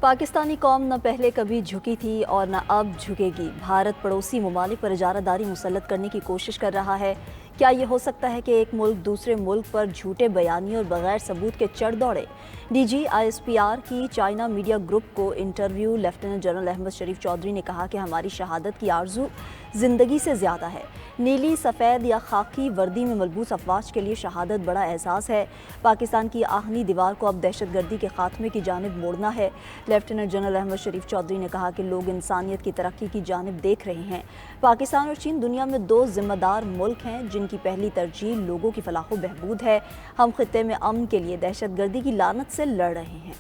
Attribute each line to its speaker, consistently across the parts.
Speaker 1: पाकिस्तानी कौम न पहले कभी झुकी थी और न अब झुकेगी। भारत पड़ोसी ममालिक पर इजारादारी मुसल्लत करने की कोशिश कर रहा है। क्या ये हो सकता है कि एक मुल्क दूसरे मुल्क पर झूठे बयानी और बगैर सबूत के चढ़ दौड़े? डीजी ISPR की चाइना मीडिया ग्रुप को इंटरव्यू लेफ्टिनेंट जनरल अहमद शरीफ चौधरी ने कहा कि हमारी शहादत की आरजू ज़िंदगी से ज़्यादा है। नीली, सफ़ेद या खाकी वर्दी में मलबूस अफवाज के लिए शहादत बड़ा एहसास है। पाकिस्तान की आहनी दीवार को अब दहशतगर्दी के खात्मे की जानिब मोड़ना है। लेफ्टिनेंट जनरल अहमद शरीफ चौधरी ने कहा कि लोग इंसानियत की तरक्की की जानिब देख रहे हैं। पाकिस्तान और चीन दुनिया में दो जिम्मेदार मुल्क हैं जिनकी पहली तरजीह लोगों की फलाह व बहबूद है। हम खित्ते में अमन के लिए दहशतगर्दी की लानत से लड़ रहे हैं।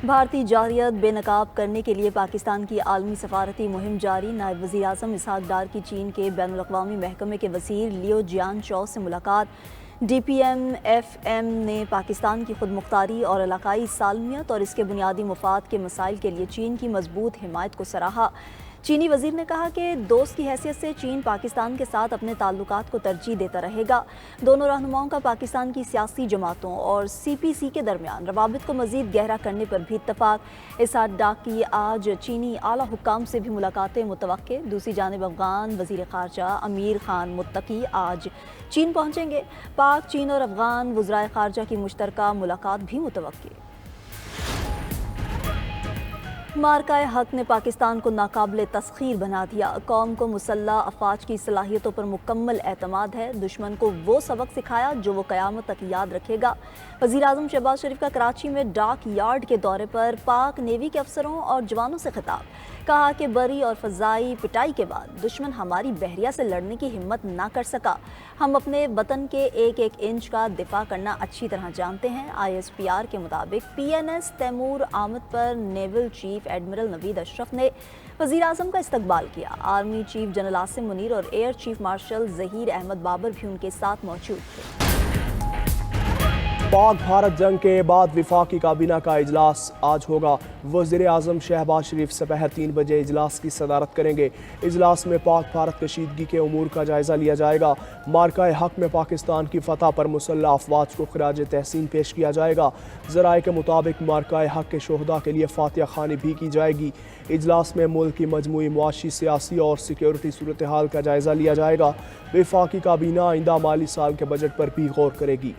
Speaker 1: भारतीय जारियत बेनकाब करने के लिए पाकिस्तान की आलमी सफारती मुहिम जारी। नायब वज़ीर आज़म इसहाक डार की चीन के बैनुल-अक़वामी महकमे के वज़ीर लियो जियानचौ से मुलाकात। DPM-FM ने पाकिस्तान की खुदमुख्तारी और इलाकाई सालमियत और इसके बुनियादी मुफाद के मसाइल के लिए चीन की मजबूत हिमायत को सराहा। चीनी वज़ीर ने कहा कि दोस्त की हैसियत से चीन पाकिस्तान के साथ अपने ताल्लुकात को तरजीह देता रहेगा। दोनों रहनुमाओं का पाकिस्तान की सियासी जमातों और CPC के दरमियान रवाबित को मज़ीद गहरा करने पर भी इत्तफाक। इसहाक डार की आज चीनी आला हुक्काम से भी मुलाकातें मुतवक्के। दूसरी जानिब अफ़गान वज़ीर ख़ारजा अमीर खान मुत्तकी आज चीन पहुँचेंगे। पाक, चीन और अफ़गान वज़राए ख़ारजा की मुश्तरका मुलाकात भी मुतवक्के। मार्काए हक ने पाकिस्तान को नाकाबिले तस्खीर बना दिया। कौम को मुसल्लह अफवाज की सलाहियतों पर मुकम्मल एतमाद है। दुश्मन को वो सबक सिखाया जो वो क़यामत तक याद रखेगा। वज़ीर आज़म शहबाज शरीफ का कराची में डाक यार्ड के दौरे पर पाक नेवी के अफसरों और जवानों से खिताब। कहा कि बरी और फ़ज़ाई पिटाई के बाद दुश्मन हमारी बहरिया से लड़ने की हिम्मत ना कर सका। हम अपने वतन के एक एक इंच का दिफा करना अच्छी तरह जानते हैं। ISPR के मुताबिक PNS तैमूर आमद पर naval chief admiral Naveed Ashraf ने वज़ीर आज़म का इस्तकबाल किया। Army chief general Asim Munir और air chief marshal Zaheer Ahmed Babar भी उनके साथ मौजूद थे।
Speaker 2: पाक भारत जंग के बाद विफाकी काबीना का इजलास आज होगा। वज़ीर आज़म शहबाज शरीफ दोपहर 3 बजे इजलास की सदारत करेंगे। इजलास में पाक भारत कशीदगी के उमूर का जायज़ा लिया जाएगा। मार्का हक में पाकिस्तान की फतह पर मुसल्लह अफवाज को खिराज तहसीन पेश किया जाएगा। ज़राए के मुताबिक मार्का हक के शोहदा के लिए फातिहा खानी भी की जाएगी। इजलास में मुल्क की मजमूई मुआशी, सियासी और सिक्योरिटी सूरत हाल का जायज़ा लिया जाएगा। विफाकी काबीना आइंदा माली साल के बजट पर भी गौर करेगी।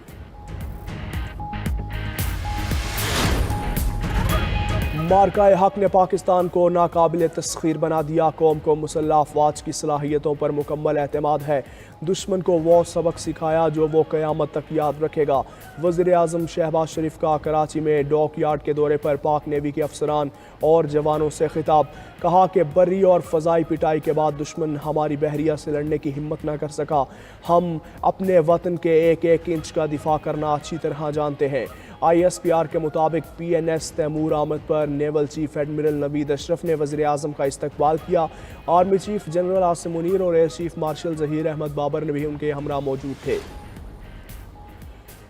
Speaker 2: मार्का हक ने पाकिस्तान को नाकाबिल तस्खीर बना दिया। कौम को मुसल्लह अफवाज की सलाहियतों पर मुकम्मल एतमाद है। दुश्मन को वो सबक सिखाया जो वो क़यामत तक याद रखेगा। वज़ीर आज़म शहबाज शरीफ का कराची में डॉक यार्ड के दौरे पर पाक नेवी के अफसरान और जवानों से खिताब। कहा कि बरी और फ़ज़ाई पिटाई के बाद दुश्मन हमारी बहरिया से लड़ने की हिम्मत न कर सका। हम अपने वतन के एक एक इंच का दिफा करना अच्छी तरह जानते हैं। ISPR के मुताबिक PNS तैमूर आमद पर naval chief admiral Naveed Ashraf ने वज़ीर आज़म का इस्तकबाल किया। Army chief general Asim Munir और air chief marshal Zaheer Ahmed Babar ने भी उनके हमरा मौजूद थे।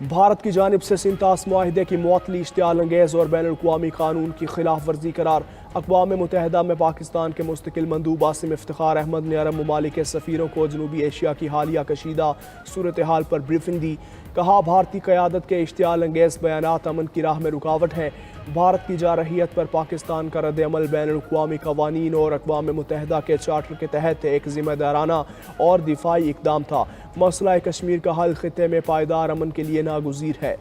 Speaker 2: भारत की जानिब से सिंतास मुआहिदे की मुअत्तली इश्तियाल अंगेज़ और बैनुल-अक़वामी कानून की खिलाफ वर्जी करार। अक़वाम मुत्तहिदा में पाकिस्तान के मुस्तकिल मंदूब आसिम इफ्तिखार अहमद ने अरब ममालिक के सफ़ीरों को जनूबी एशिया की हालिया कशीदा सूरत हाल पर ब्रीफिंग दी। कहा भारतीय क़यादत के इश्तियाल अंगेज़ बयानात अमन की राह में रुकावट हैं। भारत की जारहियत पर पाकिस्तान का रद्द-ए-अमल बैनुल-अक़वामी क़वानीन और अक़वाम मुत्तहिदा के चार्टर के तहत एक ज़िम्मेदाराना और दिफाई इक़दाम था। मसला कश्मीर का हल खित्ते में पायदार अमन के लिए नागुज़ीर है।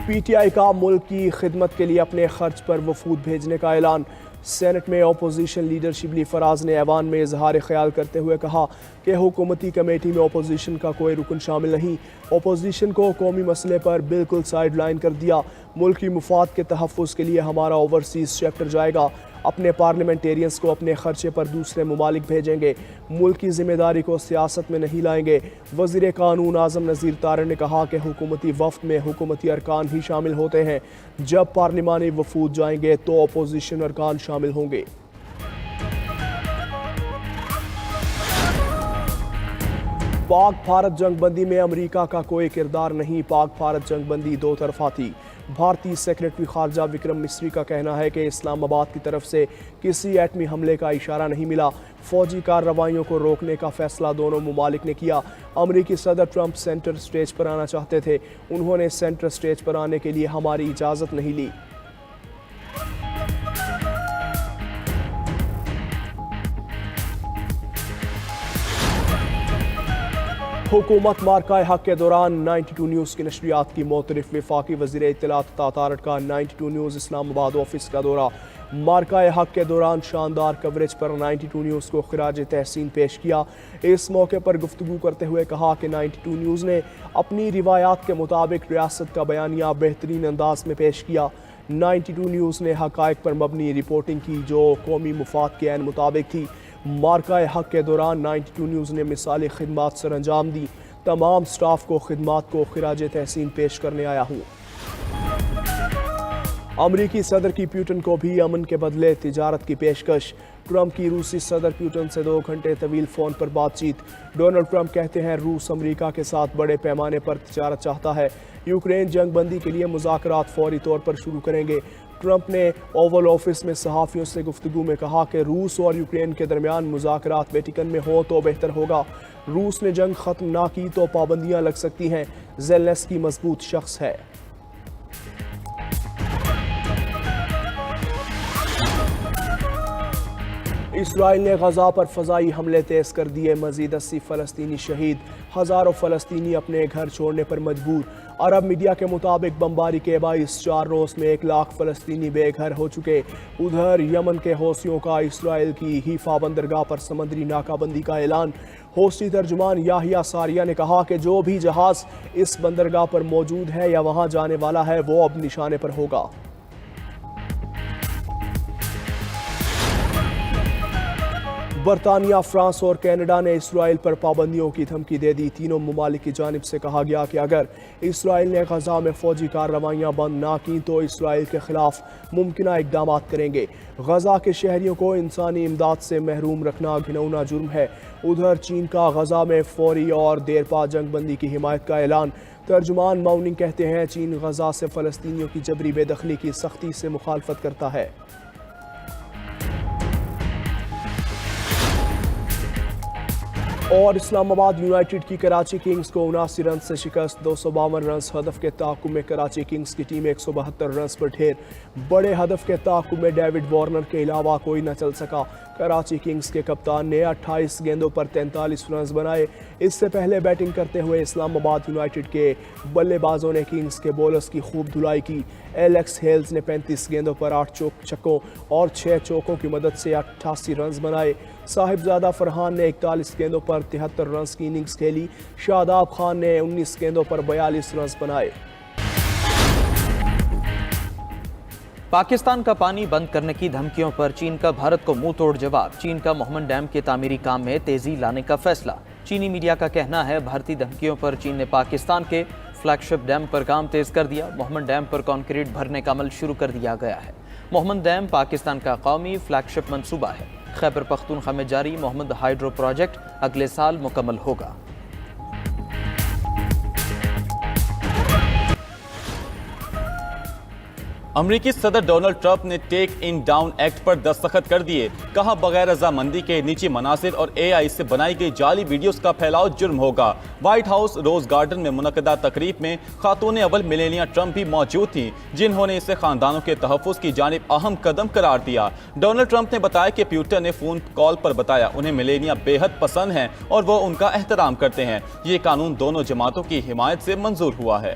Speaker 2: PTI का मुल्क की खिदमत के लिए अपने खर्च पर वफूद भेजने का ऐलान। सेनेट में अपोजिशन लीडर शिबली फराज ने ऐवान में इजहार ख्याल करते हुए कहा कि हुकूमती कमेटी में अपोजिशन का कोई रुकन शामिल नहीं। अपोजिशन को कौमी मसले पर बिल्कुल साइड लाइन कर दिया। मुल्की मुफाद के तहफ़्फ़ुज़ के लिए हमारा ओवरसीज़ चैप्टर जाएगा। अपने पार्लियामेंटेरियंस को अपने खर्चे पर दूसरे ममालिक भेजेंगे। मुल्क की जिम्मेदारी को सियासत में नहीं लाएंगे। वज़ीर कानून आज़म नज़ीर तारड़ ने कहा कि हुकूमती वफ़द में हुकूमती अरकान ही शामिल होते हैं। जब पार्लिमानी वफूद जाएंगे तो अपोजिशन अरकान शामिल होंगे। पाक भारत जंगबंदी में अमेरिका का कोई किरदार नहीं। पाक भारत जंगबंदी दो तरफा थी। بھارتی سیکریٹری خارجہ وکرم مسری کا کہنا ہے کہ اسلام آباد کی طرف سے کسی ایٹمی حملے کا اشارہ نہیں ملا۔ فوجی کارروائیوں کو روکنے کا فیصلہ دونوں ممالک نے کیا۔ امریکی صدر ٹرمپ سینٹر سٹیج پر آنا چاہتے تھے، انہوں نے سینٹر سٹیج پر آنے کے لیے ہماری اجازت نہیں لی۔ حکومت مارکہ حق کے دوران 92 نیوز کی نشریات کی موترف وفاقی وزیر اطلاعات تاتارٹ کا 92 نیوز اسلام آباد آفس کا دورہ۔ مارکہ حق کے دوران شاندار کوریج پر 92 نیوز کو خراج تحسین پیش کیا۔ اس موقع پر گفتگو کرتے ہوئے کہا کہ 92 نیوز نے اپنی روایات کے مطابق ریاست کا بیانیہ بہترین انداز میں پیش کیا۔ 92 نیوز نے حقائق پر مبنی رپورٹنگ کی جو قومی مفاد کے عین مطابق تھی۔ مارکہ حق کے دوران 92 نیوز نے مثالی خدمات سر انجام دی۔ تمام سٹاف کو خدمات کو خراج تحسین پیش کرنے آیا ہوں۔ امریکی صدر کی پیوٹن کو بھی امن کے بدلے تجارت کی پیشکش۔ ٹرمپ کی روسی صدر پیوٹن سے 2 گھنٹے طویل فون پر بات چیت۔ ڈونلڈ ٹرمپ کہتے ہیں روس امریکہ کے ساتھ بڑے پیمانے پر تجارت چاہتا ہے۔ یوکرین جنگ بندی کے لیے مذاکرات فوری طور پر شروع کریں گے۔ ٹرمپ نے اوول آفس میں صحافیوں سے گفتگو میں کہا کہ روس اور یوکرین کے درمیان مذاکرات ویٹیکن میں ہوں تو بہتر ہوگا۔ روس نے جنگ ختم نہ کی تو پابندیاں لگ سکتی ہیں۔ زیلنسکی مضبوط شخص ہے۔ اسرائیل نے غزہ پر فضائی حملے تیز کر دیے، مزید 80 فلسطینی شہید، ہزاروں فلسطینی اپنے گھر چھوڑنے پر مجبور۔ عرب میڈیا کے مطابق بمباری کے باعث 4 روز میں 1 لاکھ فلسطینی بے گھر ہو چکے۔ ادھر یمن کے حوثیوں کا اسرائیل کی حیفا بندرگاہ پر سمندری ناکہ بندی کا اعلان۔ حوثی ترجمان یحییٰ ساریہ نے کہا کہ جو بھی جہاز اس بندرگاہ پر موجود ہے یا وہاں جانے والا ہے وہ اب نشانے پر ہوگا۔ برطانیہ، فرانس اور کینیڈا نے اسرائیل پر پابندیوں کی دھمکی دے دی۔ تینوں ممالک کی جانب سے کہا گیا کہ اگر اسرائیل نے غزہ میں فوجی کارروائیاں بند نہ کیں تو اسرائیل کے خلاف ممکنہ اقدامات کریں گے۔ غزہ کے شہریوں کو انسانی امداد سے محروم رکھنا گھناؤنا جرم ہے۔ ادھر چین کا غزہ میں فوری اور دیرپا جنگ بندی کی حمایت کا اعلان۔ ترجمان ماؤننگ کہتے ہیں چین غزہ سے فلسطینیوں کی جبری بے دخلی کی سختی سے مخالفت کرتا ہے۔ اور اسلام آباد یونائیٹڈ کی کراچی کنگز کو 79 رنز سے شکست، 252 رنز ہدف کے تعاقب میں کراچی کنگز کی ٹیم 172 رنز پر ڈھیر۔ بڑے ہدف کے تعاقب میں ڈیوڈ وارنر کے علاوہ کوئی نہ چل سکا۔ کراچی کنگز کے کپتان نے 28 گیندوں پر 43 رنز بنائے۔ اس سے پہلے بیٹنگ کرتے ہوئے اسلام آباد یونائیٹڈ کے بلے بازوں نے کنگز کے بولرز کی خوب دھلائی کی۔ ایلیکس ہیلز نے 35 گیندوں پر 8 چھکوں اور 6 چوکوں کی مدد سے 88 رنز بنائے۔ صاحبزادہ فرحان نے 41 گیندوں پر 73 رنز کی اننگز کھیلی۔ شاداب خان نے 19 گیندوں پر 42 رنز بنائے۔
Speaker 3: پاکستان کا پانی بند کرنے کی دھمکیوں پر چین کا بھارت کو منہ توڑ جواب۔ چین کا موہمن ڈیم کے تعمیری کام میں تیزی لانے کا فیصلہ۔ چینی میڈیا کا کہنا ہے بھارتی دھمکیوں پر چین نے پاکستان کے فلیگ شپ ڈیم پر کام تیز کر دیا۔ موہمن ڈیم پر کانکریٹ بھرنے کا عمل شروع کر دیا گیا ہے۔ موہمن ڈیم پاکستان کا قومی فلیگ شپ منصوبہ ہے۔ خیبر پختونخوا میں جاری محمد ہائیڈرو پروجیکٹ اگلے سال مکمل ہوگا۔
Speaker 4: امریکی صدر ڈونلڈ ٹرمپ نے ٹیک ان ڈاؤن ایکٹ پر دستخط کر دیے۔ کہا بغیر رضامندی کے نجی مناظر اور اے آئی سے بنائی گئی جعلی ویڈیوز کا پھیلاؤ جرم ہوگا۔ وائٹ ہاؤس روز گارڈن میں منعقدہ تقریب میں خاتون اول میلانیا ٹرمپ بھی موجود تھیں، جنہوں نے اسے خاندانوں کے تحفظ کی جانب اہم قدم قرار دیا۔ ڈونلڈ ٹرمپ نے بتایا کہ پیوٹن نے فون کال پر بتایا انہیں میلانیا بے حد پسند ہیں اور وہ ان کا احترام کرتے ہیں۔ یہ قانون دونوں جماعتوں کی حمایت سے منظور ہوا ہے۔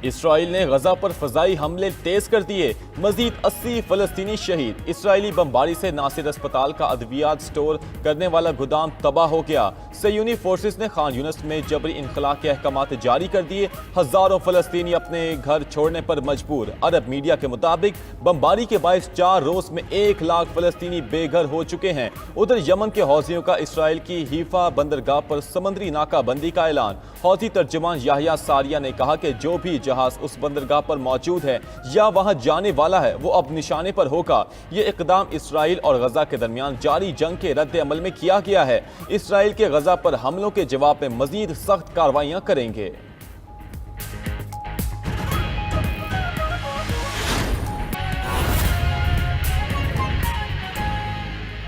Speaker 4: اسرائیل نے غزہ پر فضائی حملے تیز کر دیے، مزید 80 فلسطینی شہید۔ اسرائیلی بمباری سے ناصر اسپتال کا ادویات سٹور کرنے والا گودام تباہ ہو گیا۔ صہیونی فورسز نے خان یونس میں جبری انخلاء کے احکامات جاری کر دیے۔ ہزاروں فلسطینی اپنے گھر چھوڑنے پر مجبور۔ عرب میڈیا کے مطابق بمباری کے باعث 4 روز میں 1 لاکھ فلسطینی بے گھر ہو چکے ہیں۔ ادھر یمن کے حوثیوں کا اسرائیل کی حیفا بندرگاہ پر سمندری ناکہ بندی کا اعلان۔ حوثی ترجمان یحییٰ ساریہ نے کہا کہ جو بھی جہاز اس بندرگاہ پر موجود ہے یا وہاں جانے والا ہے وہ اب نشانے پر ہوگا۔ یہ اقدام اسرائیل اور غزہ کے درمیان جاری جنگ کے رد عمل میں کیا گیا ہے۔ اسرائیل کے غزہ پر حملوں کے جواب میں مزید سخت کارروائیاں کریں گے۔